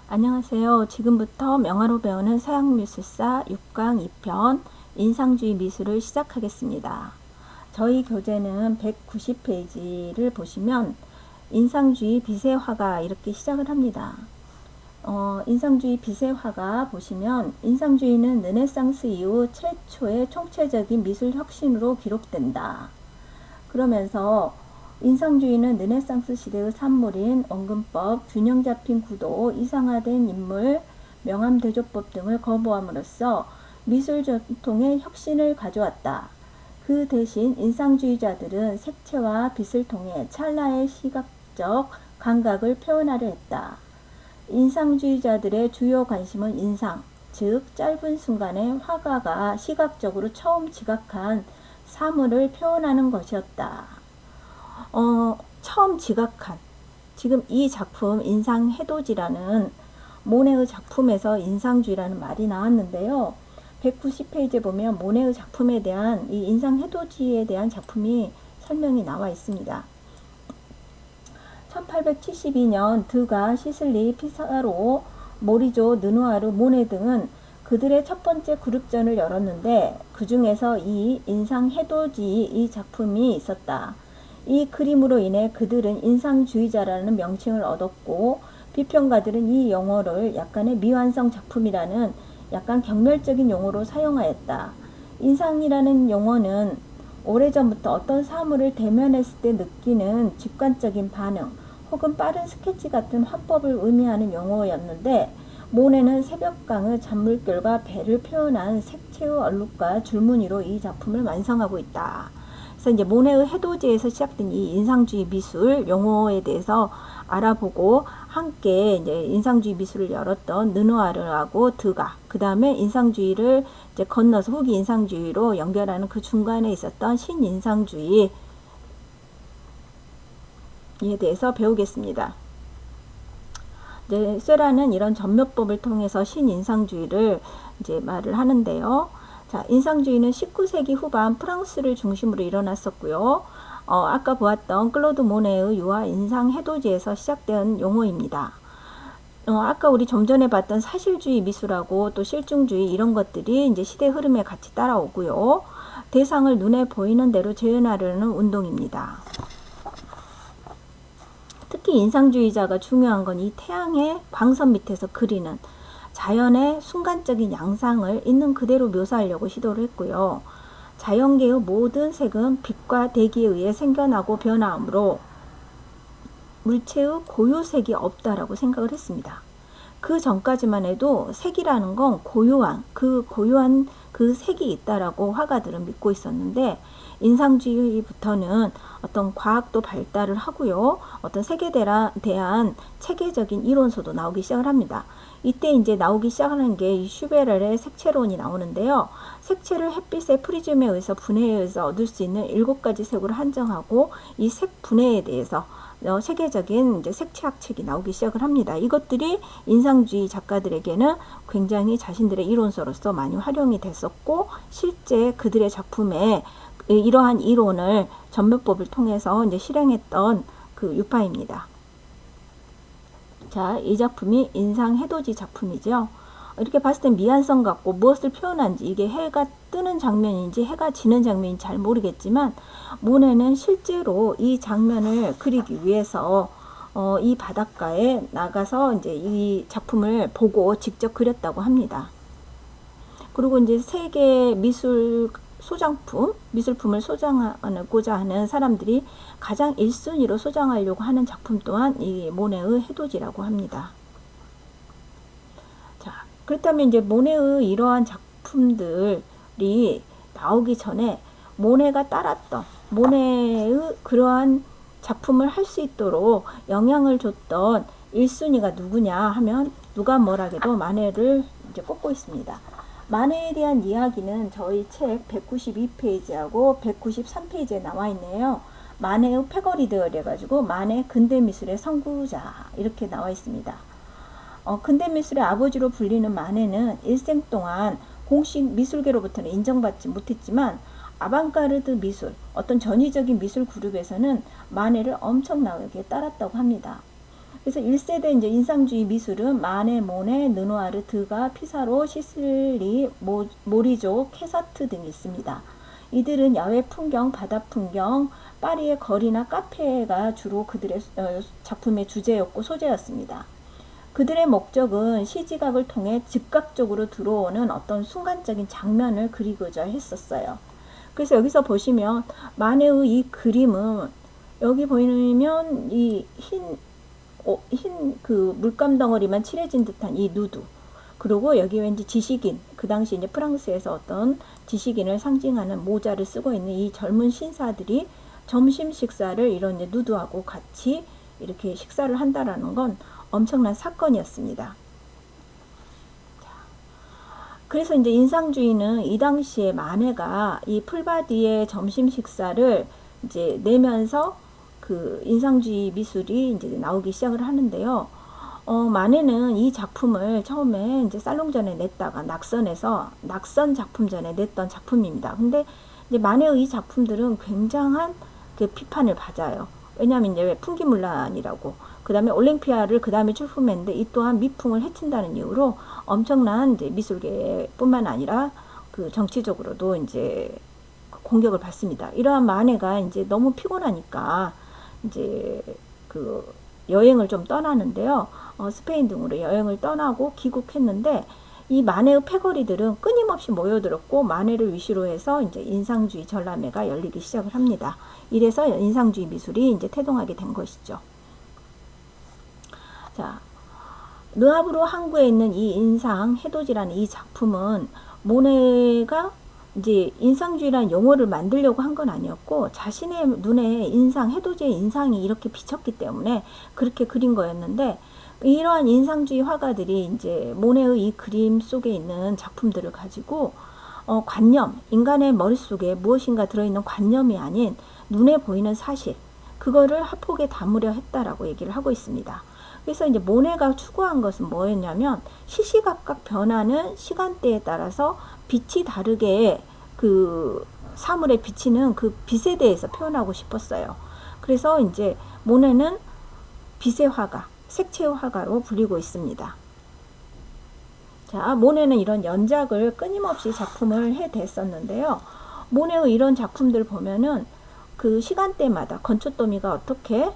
안녕하세요. 지금부터 명화로 배우는 서양미술사 6강 2편 인상주의 미술을 시작하겠습니다. 저희 교재는 190페이지를 보시면 인상주의 빛의 화가 이렇게 시작을 합니다. 인상주의 빛의 화가 보시면 인상주의는 르네상스 이후 최초의 총체적인 미술 혁신으로 기록된다. 그러면서 인상주의는 르네상스 시대의 산물인 원근법, 균형 잡힌 구도, 이상화된 인물, 명암 대조법 등을 거부함으로써 미술 전통의 혁신을 가져왔다. 그 대신 인상주의자들은 색채와 빛을 통해 찰나의 시각적 감각을 표현하려 했다. 인상주의자들의 주요 관심은 인상, 즉 짧은 순간에 화가가 시각적으로 처음 지각한 사물을 표현하는 것이었다. 처음 지각한, 지금 이 작품 인상해돋이라는 모네의 작품에서 인상주의라는 말이 나왔는데요. 190페이지에 보면 모네의 작품에 대한 이 인상해돋이에 대한 작품이 설명이 나와 있습니다. 1872년 드가, 시슬리, 피사로, 모리조, 르누아르, 모네 등은 그들의 첫 번째 그룹전을 열었는데 그 중에서 이 인상해돋이 이 작품이 있었다. 이 그림으로 인해 그들은 인상주의자라는 명칭을 얻었고 비평가들은 이 용어를 약간의 미완성 작품이라는 약간 경멸적인 용어로 사용하였다. 인상이라는 용어는 오래전부터 어떤 사물을 대면했을 때 느끼는 직관적인 반응 혹은 빠른 스케치 같은 화법을 의미하는 용어였는데 모네는 새벽강의 잔물결과 배를 표현한 색채의 얼룩과 줄무늬로 이 작품을 완성하고 있다. 그래서 이제 모네의 해돋이에서 시작된 이 인상주의 미술 용어에 대해서 알아보고 함께 이제 인상주의 미술을 열었던 르누아르하고 드가, 그 다음에 인상주의를 이제 건너서 후기 인상주의로 연결하는 그 중간에 있었던 신인상주의에 대해서 배우겠습니다. 이제 쇠라는 이런 전묘법을 통해서 신인상주의를 이제 말을 하는데요. 자, 인상주의는 19세기 후반 프랑스를 중심으로 일어났었고요. 아까 보았던 클로드 모네의 유화 인상해돋이에서 시작된 용어입니다. 아까 우리 좀 전에 봤던 사실주의 미술하고 또 실증주의 이런 것들이 이제 시대 흐름에 같이 따라오고요. 대상을 눈에 보이는 대로 재현하려는 운동입니다. 특히 인상주의자가 중요한 건 이 태양의 광선 밑에서 그리는 자연의 순간적인 양상을 있는 그대로 묘사하려고 시도를 했고요. 자연계의 모든 색은 빛과 대기에 의해 생겨나고 변화하므로 물체의 고유색이 없다라고 생각을 했습니다. 그 전까지만 해도 색이라는 건 고유한 그 색이 있다라고 화가들은 믿고 있었는데 인상주의부터는 어떤 과학도 발달을 하고요. 어떤 색에 대한 체계적인 이론서도 나오기 시작을 합니다. 이때 이제 나오기 시작하는 게 이 슈베렐의 색채론이 나오는데요. 색채를 햇빛의 프리즘에 의해서 분해에 의해서 얻을 수 있는 7가지 색으로 한정하고 이 색 분해에 대해서 세계적인 이제 색채학 책이 나오기 시작을 합니다. 이것들이 인상주의 작가들에게는 굉장히 자신들의 이론서로서 많이 활용이 됐었고 실제 그들의 작품에 이러한 이론을 전묘법을 통해서 이제 실행했던 그 유파입니다. 자, 이 작품이 인상해돋이 작품이죠. 이렇게 봤을 땐 미완성 같고 무엇을 표현한지 이게 해가 뜨는 장면인지 해가 지는 장면인지 잘 모르겠지만 모네는 실제로 이 장면을 그리기 위해서 이 바닷가에 나가서 이제 이 작품을 보고 직접 그렸다고 합니다. 그리고 이제 세계 미술품을 소장하고자 하는 사람들이 가장 1순위로 소장하려고 하는 작품 또한 이 모네의 해돋이라고 합니다. 자, 그렇다면 이제 모네의 이러한 작품들이 나오기 전에 모네가 따랐던 모네의 그러한 작품을 할 수 있도록 영향을 줬던 1순위가 누구냐 하면 누가 뭐라해도 마네를 이제 꼽고 있습니다. 마네에 대한 이야기는 저희 책 192페이지하고 193페이지에 나와 있네요. 마네의 패거리드 이래가지고 마네 근대미술의 선구자 이렇게 나와 있습니다. 근대미술의 아버지로 불리는 마네는 일생 동안 공식 미술계로부터는 인정받지 못했지만 아방가르드 미술, 어떤 전위적인 미술 그룹에서는 마네를 엄청나게 따랐다고 합니다. 그래서 1세대 이제 인상주의 미술은 마네, 모네, 르누아르, 드가, 피사로, 시슬리, 모리조, 케사트 등이 있습니다. 이들은 야외 풍경, 바다 풍경, 파리의 거리나 카페가 주로 그들의 작품의 주제였고 소재였습니다. 그들의 목적은 시지각을 통해 즉각적으로 들어오는 어떤 순간적인 장면을 그리고자 했었어요. 그래서 여기서 보시면 마네의 이 그림은 여기 보이면 이 흰 그 물감 덩어리만 칠해진 듯한 이 누드, 그리고 여기 왠지 지식인, 그 당시 이제 프랑스에서 어떤 지식인을 상징하는 모자를 쓰고 있는 이 젊은 신사들이 점심 식사를 이런 이제 누드하고 같이 이렇게 식사를 한다라는 건 엄청난 사건이었습니다. 그래서 이제 인상주의는 이 당시에 마네가 이 풀바디의 점심 식사를 이제 내면서 그 인상주의 미술이 이제 나오기 시작을 하는데요. 마네는 이 작품을 처음에 이제 살롱전에 냈다가 낙선해서 낙선 작품전에 냈던 작품입니다. 근데 이제 마네의 이 작품들은 굉장한 그 비판을 받아요. 왜냐하면 이제 풍기문란이라고, 그 다음에 올림피아를 그 다음에 출품했는데 이 또한 미풍을 해친다는 이유로 엄청난 이제 미술계뿐만 아니라 그 정치적으로도 이제 공격을 받습니다. 이러한 마네가 이제 너무 피곤하니까 이제 그 여행을 좀 떠나는데요. 스페인 등으로 여행을 떠나고 귀국했는데 이 마네의 패거리들은 끊임없이 모여들었고 마네를 위시로 해서 이제 인상주의 전람회가 열리기 시작을 합니다. 이래서 인상주의 미술이 이제 태동하게 된 것이죠. 자, 르하브르 항구에 있는 이 인상 해돋이라는 이 작품은 모네가 이제 인상주의라는 용어를 만들려고 한 건 아니었고 자신의 눈에 인상, 해돋이의 인상이 이렇게 비쳤기 때문에 그렇게 그린 거였는데, 이러한 인상주의 화가들이 이제 모네의 이 그림 속에 있는 작품들을 가지고 관념, 인간의 머릿속에 무엇인가 들어있는 관념이 아닌 눈에 보이는 사실, 그거를 화폭에 담으려 했다라고 얘기를 하고 있습니다. 그래서 이제 모네가 추구한 것은 뭐였냐면 시시각각 변하는 시간대에 따라서 빛이 다르게 그 사물에 비치는 그 빛에 대해서 표현하고 싶었어요. 그래서 이제 모네는 빛의 화가, 색채의 화가로 불리고 있습니다. 자, 모네는 이런 연작을 끊임없이 작품을 해댔었는데요. 모네의 이런 작품들 보면은 그 시간대마다 건초더미가 어떻게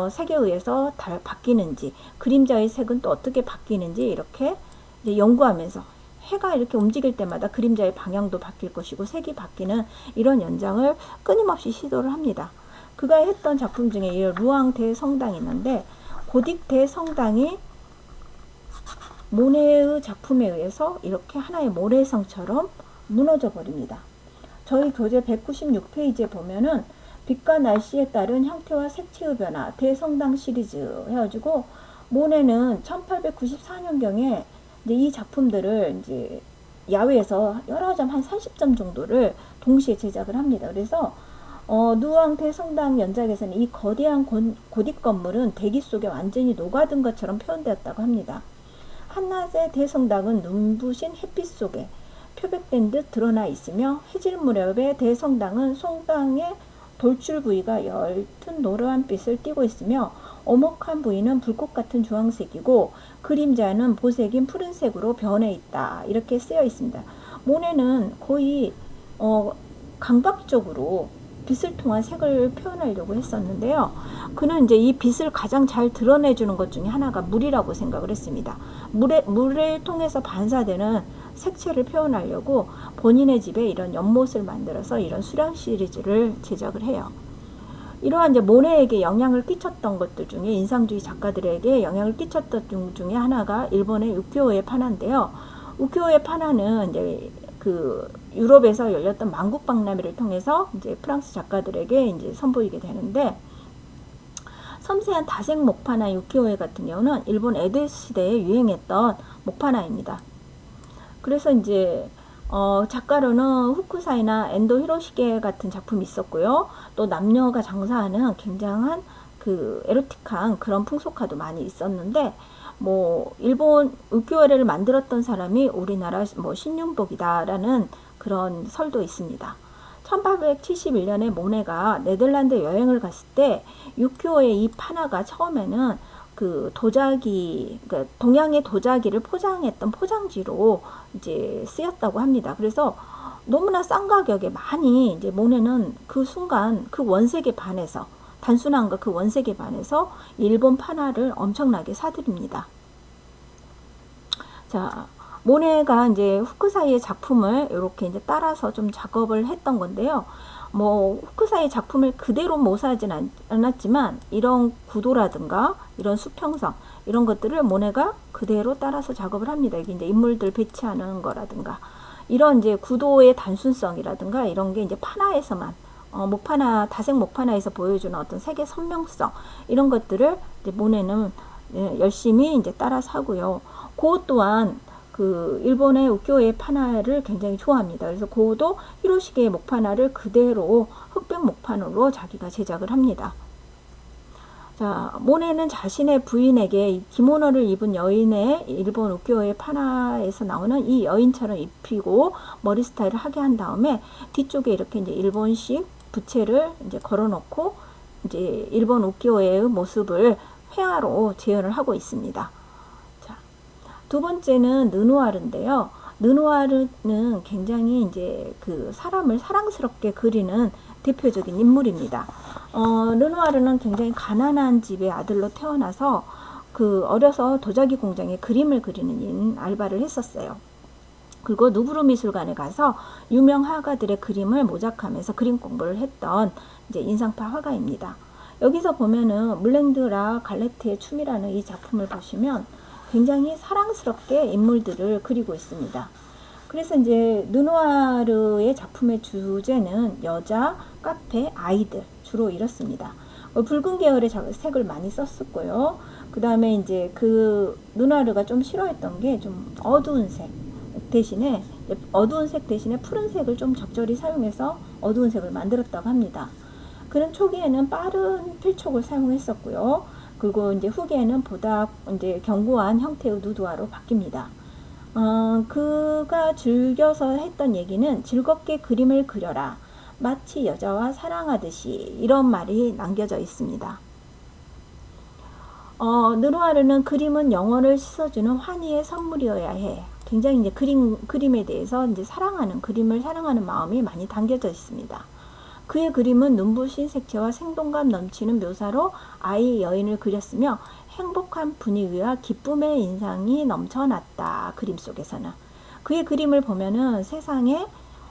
색에 의해서 바뀌는지, 그림자의 색은 또 어떻게 바뀌는지 이렇게 이제 연구하면서 해가 이렇게 움직일 때마다 그림자의 방향도 바뀔 것이고 색이 바뀌는 이런 연장을 끊임없이 시도를 합니다. 그가 했던 작품 중에 이 루앙 대성당이 있는데 고딕 대성당이 모네의 작품에 의해서 이렇게 하나의 모래성처럼 무너져 버립니다. 저희 교재 196페이지에 보면은 빛과 날씨에 따른 형태와 색채의 변화, 대성당 시리즈 해가지고 모네는 1894년경에 이제 이 작품들을 이제 야외에서 여러 점 한 30점 정도를 동시에 제작을 합니다. 그래서 누앙 대성당 연작에서는 이 거대한 고딕 건물은 대기 속에 완전히 녹아든 것처럼 표현되었다고 합니다. 한낮의 대성당은 눈부신 햇빛 속에 표백된 듯 드러나 있으며 해질 무렵의 대성당은 성당의 돌출 부위가 엷은 노란 빛을 띠고 있으며 오목한 부위는 불꽃 같은 주황색이고 그림자는 보색인 푸른색으로 변해 있다. 이렇게 쓰여 있습니다. 모네는 거의 강박적으로 빛을 통한 색을 표현하려고 했었는데요. 그는 이제 이 빛을 가장 잘 드러내주는 것 중에 하나가 물이라고 생각을 했습니다. 물을 통해서 반사되는 색채를 표현하려고 본인의 집에 이런 연못을 만들어서 이런 수량 시리즈를 제작을 해요. 이러한 이제 모네에게 영향을 끼쳤던 것들 중에, 인상주의 작가들에게 영향을 끼쳤던 중에 하나가 일본의 우키오의 파나인데요. 우키오의 파나는 이제 그 유럽에서 열렸던 만국박람회를 통해서 이제 프랑스 작가들에게 이제 선보이게 되는데, 섬세한 다색 목파나 우키오에 같은 경우는 일본 에도 시대에 유행했던 목파나입니다. 그래서 이제 작가로는 후쿠사이나 엔도 히로시게 같은 작품이 있었고요. 또 남녀가 장사하는 굉장한 그 에로틱한 그런 풍속화도 많이 있었는데, 뭐 일본 우키오에를 만들었던 사람이 우리나라 뭐 신윤복이다라는 그런 설도 있습니다. 1871년에 모네가 네덜란드 여행을 갔을 때 우키오의 이 파나가 처음에는 그 도자기, 그러니까 동양의 도자기를 포장했던 포장지로 이제 쓰였다고 합니다. 그래서 너무나 싼 가격에 많이 이제 모네는 그 순간 그 원색에 반해서 단순한 그 원색에 반해서 일본 판화를 엄청나게 사들입니다. 자, 모네가 이제 후쿠사이의 작품을 이렇게 이제 따라서 좀 작업을 했던 건데요. 뭐 후쿠사이 작품을 그대로 모사하진 않았지만 이런 구도라든가 이런 수평성 이런 것들을 모네가 그대로 따라서 작업을 합니다. 여기 이제 인물들 배치하는 거라든가 이런 이제 구도의 단순성이라든가 이런 게 이제 판화에서만 목판화 다색 목판화에서 보여주는 어떤 색의 선명성 이런 것들을 이제 모네는 열심히 이제 따라서 하고요. 고 또한 그 일본의 우키요의 판화를 굉장히 좋아합니다. 그래서 고도 히로시게의 목판화를 그대로 흑백 목판으로 자기가 제작을 합니다. 자, 모네는 자신의 부인에게 이 기모노를 입은 여인의 일본 우키요의 판화에서 나오는 이 여인처럼 입히고 머리 스타일을 하게 한 다음에 뒤쪽에 이렇게 이제 일본식 부채를 이제 걸어놓고 이제 일본 우키요의 모습을 회화로 재현을 하고 있습니다. 자, 두 번째는 르누아르인데요. 르누아르는 굉장히 이제 그 사람을 사랑스럽게 그리는 대표적인 인물입니다. 르누아르는 굉장히 가난한 집의 아들로 태어나서 그 어려서 도자기 공장에 그림을 그리는 알바를 했었어요. 그리고 누브르 미술관에 가서 유명 화가들의 그림을 모작하면서 그림 공부를 했던 이제 인상파 화가입니다. 여기서 보면은 물랭드라 갈레트의 춤이라는 이 작품을 보시면 굉장히 사랑스럽게 인물들을 그리고 있습니다. 그래서 이제 르누아르의 작품의 주제는 여자, 카페, 아이들 주로 이렇습니다. 붉은 계열의 색을 많이 썼었고요. 그 다음에 이제 그 르누아르가 좀 싫어했던 게 좀 어두운 색 대신에 푸른 색을 좀 적절히 사용해서 어두운 색을 만들었다고 합니다. 그는 초기에는 빠른 필촉을 사용했었고요. 그리고 이제 후기에는 보다 이제 견고한 형태의 누드화로 바뀝니다. 그가 즐겨서 했던 얘기는 즐겁게 그림을 그려라. 마치 여자와 사랑하듯이 이런 말이 남겨져 있습니다. 르누아르는 그림은 영혼을 씻어주는 환희의 선물이어야 해. 굉장히 이제 그림에 대해서 이제 그림을 사랑하는 마음이 많이 담겨져 있습니다. 그의 그림은 눈부신 색채와 생동감 넘치는 묘사로 아이 여인을 그렸으며 행복한 분위기와 기쁨의 인상이 넘쳐났다. 그림 속에서는. 그의 그림을 보면은 세상에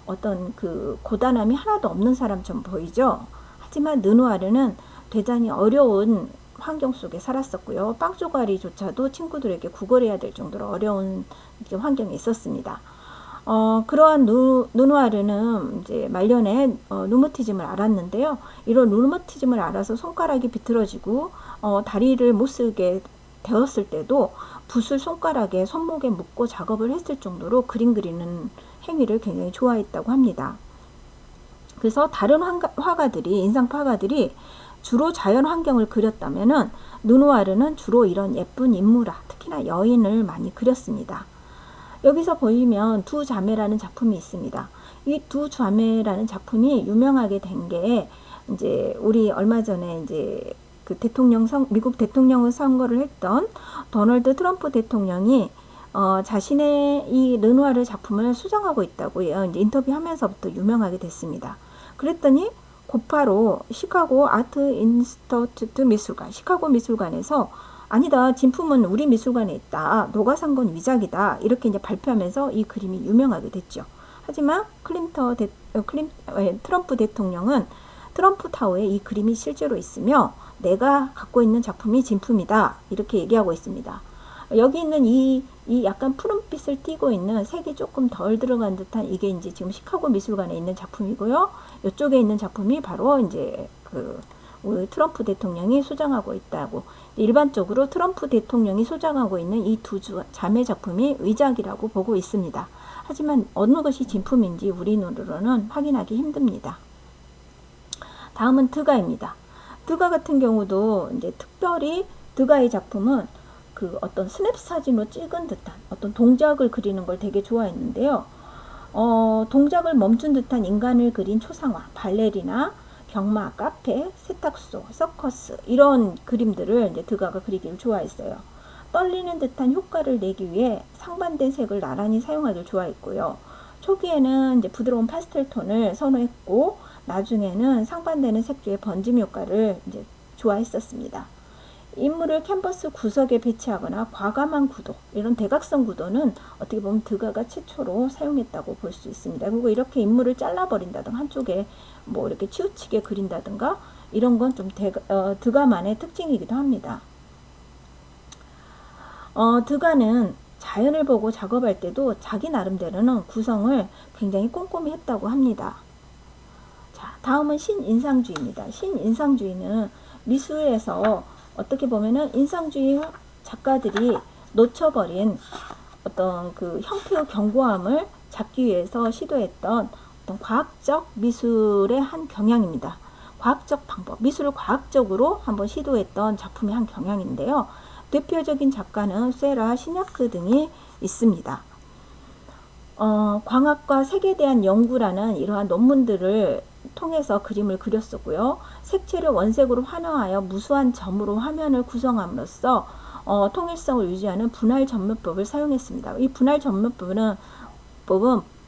어떤 그 고단함이 하나도 없는 사람처럼 보이죠. 하지만 르누아르는 대단히 어려운 환경 속에 살았었고요. 빵조가리조차도 친구들에게 구걸해야 될 정도로 어려운 환경에 있었습니다. 그러한 르누아르는 이제 말년에 루머티즘을 앓았는데요. 이런 루머티즘을 앓아서 손가락이 비틀어지고 다리를 못 쓰게 되었을 때도 붓을 손가락에 손목에 묶고 작업을 했을 정도로 그림 그리는 행위를 굉장히 좋아했다고 합니다. 그래서 다른 화가들이 인상파 화가들이 주로 자연 환경을 그렸다면은 르누아르는 주로 이런 예쁜 인물화, 특히나 여인을 많이 그렸습니다. 여기서 보이면 두 자매라는 작품이 있습니다. 이 두 자매라는 작품이 유명하게 된 게 이제 우리 얼마 전에 이제 그 미국 대통령 선거를 했던 도널드 트럼프 대통령이 자신의 이 르누아르 작품을 수정하고 있다고 이제 인터뷰하면서부터 유명하게 됐습니다. 그랬더니 곧바로 시카고 아트 인스티튜트 미술관, 시카고 미술관에서 아니다, 진품은 우리 미술관에 있다, 너가 산 건 위작이다, 이렇게 이제 발표하면서 이 그림이 유명하게 됐죠. 하지만 트럼프 대통령은 트럼프 타워에 이 그림이 실제로 있으며 내가 갖고 있는 작품이 진품이다, 이렇게 얘기하고 있습니다. 여기 있는 이 약간 푸른빛을 띠고 있는 색이 조금 덜 들어간 듯한 이게 이제 지금 시카고 미술관에 있는 작품이고요. 이쪽에 있는 작품이 바로 이제 우리 트럼프 대통령이 소장하고 있다고. 일반적으로 트럼프 대통령이 소장하고 있는 이 두 자매 작품이 의작이라고 보고 있습니다. 하지만 어느 것이 진품인지 우리 눈으로는 확인하기 힘듭니다. 다음은 드가입니다. 드가 같은 경우도 이제 특별히 드가의 작품은 그 어떤 스냅 사진으로 찍은 듯한 어떤 동작을 그리는 걸 되게 좋아했는데요. 동작을 멈춘 듯한 인간을 그린 초상화, 발레리나, 경마, 카페, 세탁소, 서커스 이런 그림들을 이제 드가가 그리기를 좋아했어요. 떨리는 듯한 효과를 내기 위해 상반된 색을 나란히 사용하기를 좋아했고요. 초기에는 이제 부드러운 파스텔 톤을 선호했고 나중에는 상반되는 색조의 번짐 효과를 이제 좋아했었습니다. 인물을 캔버스 구석에 배치하거나 과감한 구도, 이런 대각선 구도는 어떻게 보면 드가가 최초로 사용했다고 볼 수 있습니다. 그리고 이렇게 인물을 잘라버린다든가 한쪽에 뭐 이렇게 치우치게 그린다든가 이런 건 좀 드가만의 특징이기도 합니다. 드가는 자연을 보고 작업할 때도 자기 나름대로는 구성을 굉장히 꼼꼼히 했다고 합니다. 자, 다음은 신인상주의입니다. 신인상주의는 미술에서 어떻게 보면은 인상주의 작가들이 놓쳐버린 어떤 그 형태의 견고함을 잡기 위해서 시도했던 어떤 과학적 미술의 한 경향입니다. 과학적 방법, 미술을 과학적으로 한번 시도했던 작품의 한 경향인데요. 대표적인 작가는 쇠라, 시냐크 등이 있습니다. 광학과 색에 대한 연구라는 이러한 논문들을 통해서 그림을 그렸었고요. 색채를 원색으로 환화하여 무수한 점으로 화면을 구성함으로써 통일성을 유지하는 분할 점묘법을 사용했습니다. 이 분할 점묘법은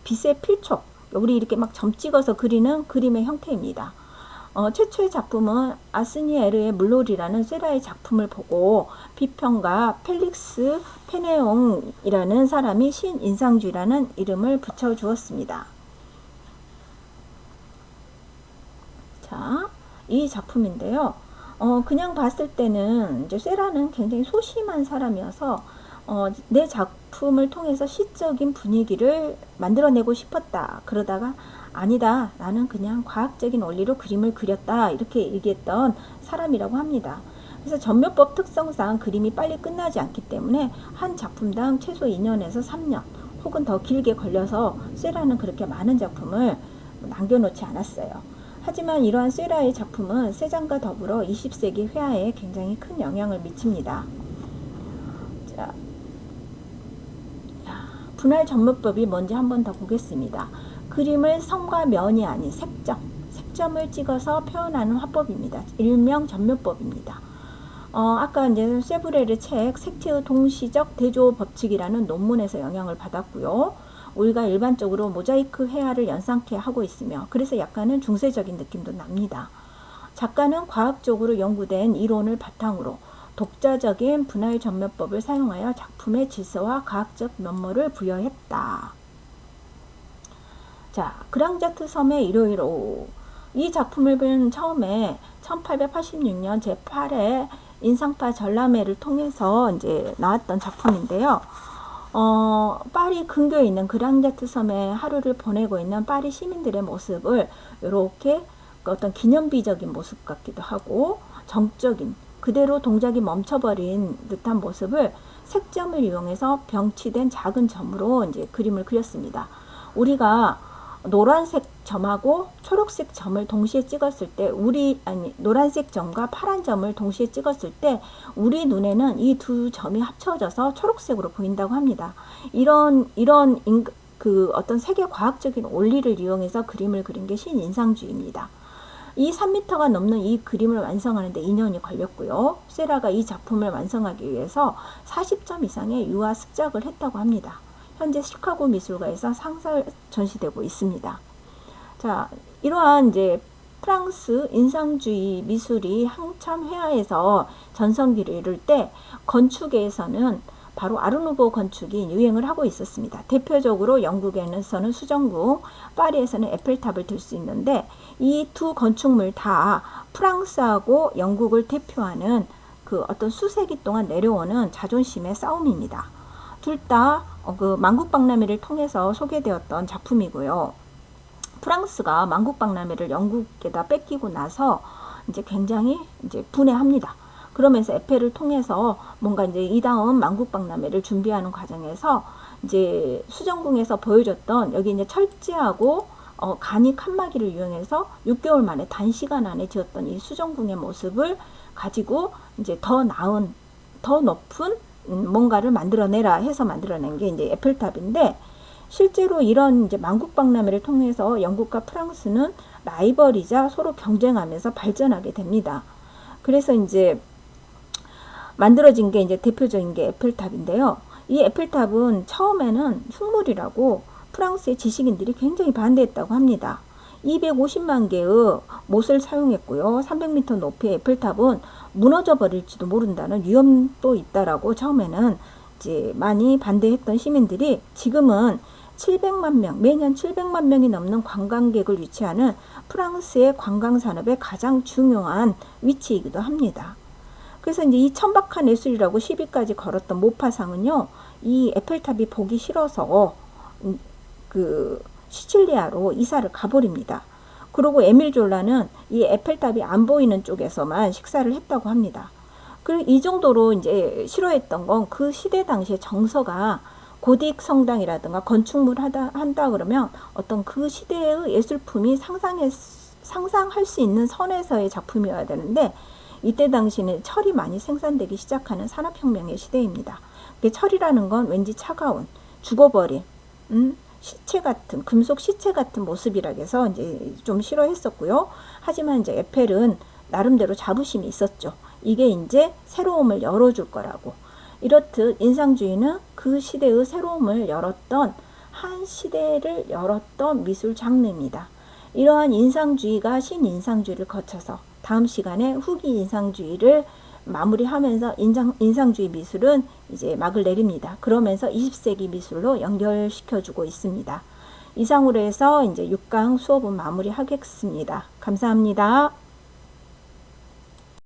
빛의 필촉, 우리 이렇게 막 점 찍어서 그리는 그림의 형태입니다. 최초의 작품은 아스니에르의 물놀이라는 쇠라의 작품을 보고 비평가 펠릭스 페네옹이라는 사람이 신인상주의라는 이름을 붙여주었습니다. 자, 이 작품인데요. 그냥 봤을 때는 이제 쇠라는 굉장히 소심한 사람이어서 내 작품을 통해서 시적인 분위기를 만들어내고 싶었다. 그러다가 아니다. 나는 그냥 과학적인 원리로 그림을 그렸다. 이렇게 얘기했던 사람이라고 합니다. 그래서 점묘법 특성상 그림이 빨리 끝나지 않기 때문에 한 작품당 최소 2년에서 3년 혹은 더 길게 걸려서 쇠라는 그렇게 많은 작품을 남겨놓지 않았어요. 하지만 이러한 쇠라의 작품은 세장과 더불어 20세기 회화에 굉장히 큰 영향을 미칩니다. 자, 분할 점묘법이 뭔지 한번 더 보겠습니다. 그림을 선과 면이 아닌 색점을 찍어서 표현하는 화법입니다. 일명 점묘법입니다. 아까 이제 세브레르 책 색채의 동시적 대조 법칙이라는 논문에서 영향을 받았고요. 우리가 일반적으로 모자이크 회화를 연상케 하고 있으며 그래서 약간은 중세적인 느낌도 납니다. 작가는 과학적으로 연구된 이론을 바탕으로 독자적인 분할 점묘법을 사용하여 작품의 질서와 과학적 면모를 부여했다. 자, 그랑자트 섬의 일요일 이 작품을 처음에 1886년 제8회 인상파 전람회를 통해서 이제 나왔던 작품인데요. 파리 근교에 있는 그랑자트 섬에 하루를 보내고 있는 파리 시민들의 모습을 이렇게 어떤 기념비적인 모습 같기도 하고 정적인 그대로 동작이 멈춰버린 듯한 모습을 색점을 이용해서 병치된 작은 점으로 이제 그림을 그렸습니다. 우리가 노란색 점하고 초록색 점을 동시에 찍었을 때 노란색 점과 파란 점을 동시에 찍었을 때 우리 눈에는 이 두 점이 합쳐져서 초록색으로 보인다고 합니다. 이런 그 어떤 세계 과학적인 원리를 이용해서 그림을 그린 게 신인상주의입니다. 이 3m가 넘는 이 그림을 완성하는데 2년이 걸렸고요. 쇠라가 이 작품을 완성하기 위해서 40점 이상의 유화 습작을 했다고 합니다. 현재 시카고 미술가에서 상설 전시되고 있습니다. 자, 이러한 이제 프랑스 인상주의 미술이 한참 회화에서 전성기를 이룰 때 건축에서는 바로 아르누보 건축이 유행을 하고 있었습니다. 대표적으로 영국에서는 수정궁, 파리에서는 에펠탑을 들 수 있는데 이 두 건축물 다 프랑스하고 영국을 대표하는 그 어떤 수세기 동안 내려오는 자존심의 싸움입니다. 둘 다 그 만국박람회를 통해서 소개되었던 작품이고요. 프랑스가 만국박람회를 영국에다 뺏기고 나서 이제 굉장히 이제 분해합니다. 그러면서 에펠을 통해서 뭔가 이제 이 다음 만국박람회를 준비하는 과정에서 이제 수정궁에서 보여줬던 여기 이제 철제하고 간이 칸막이를 이용해서 6개월 만에 단시간 안에 지었던 이 수정궁의 모습을 가지고 이제 더 나은, 더 높은 뭔가를 만들어내라 해서 만들어낸 게 이제 에펠탑인데 실제로 이런 이제 만국박람회를 통해서 영국과 프랑스는 라이벌이자 서로 경쟁하면서 발전하게 됩니다. 그래서 이제 만들어진 게 이제 대표적인 게 에펠탑인데요. 이 에펠탑은 처음에는 흉물이라고 프랑스의 지식인들이 굉장히 반대했다고 합니다. 250만 개의 못을 사용했고요. 300m 높이의 에펠탑은 무너져 버릴지도 모른다는 위험도 있다라고 처음에는 이제 많이 반대했던 시민들이 지금은 700만 명, 매년 700만 명이 넘는 관광객을 유치하는 프랑스의 관광 산업의 가장 중요한 위치이기도 합니다. 그래서 이제 이 천박한 예술이라고 시비까지 걸었던 모파상은요, 이 에펠탑이 보기 싫어서 그 시칠리아로 이사를 가버립니다. 그리고 에밀 졸라는 이 에펠탑이 안 보이는 쪽에서만 식사를 했다고 합니다. 그리고 이 정도로 이제 싫어했던 건 그 시대 당시의 정서가 고딕 성당이라든가 건축물 한다 그러면 어떤 그 시대의 예술품이 상상할 수 있는 선에서의 작품이어야 되는데, 이때 당시는 철이 많이 생산되기 시작하는 산업혁명의 시대입니다. 철이라는 건 왠지 차가운, 죽어버린, 시체 같은, 금속 시체 같은 모습이라 해서 이제 좀 싫어했었고요. 하지만 이제 에펠은 나름대로 자부심이 있었죠. 이게 이제 새로움을 열어줄 거라고. 이렇듯 인상주의는 그 시대의 새로움을 열었던, 한 시대를 열었던 미술 장르입니다. 이러한 인상주의가 신인상주의를 거쳐서 다음 시간에 후기 인상주의를 마무리하면서 인상주의 미술은 이제 막을 내립니다. 그러면서 20세기 미술로 연결시켜주고 있습니다. 이상으로 해서 이제 6강 수업은 마무리하겠습니다. 감사합니다.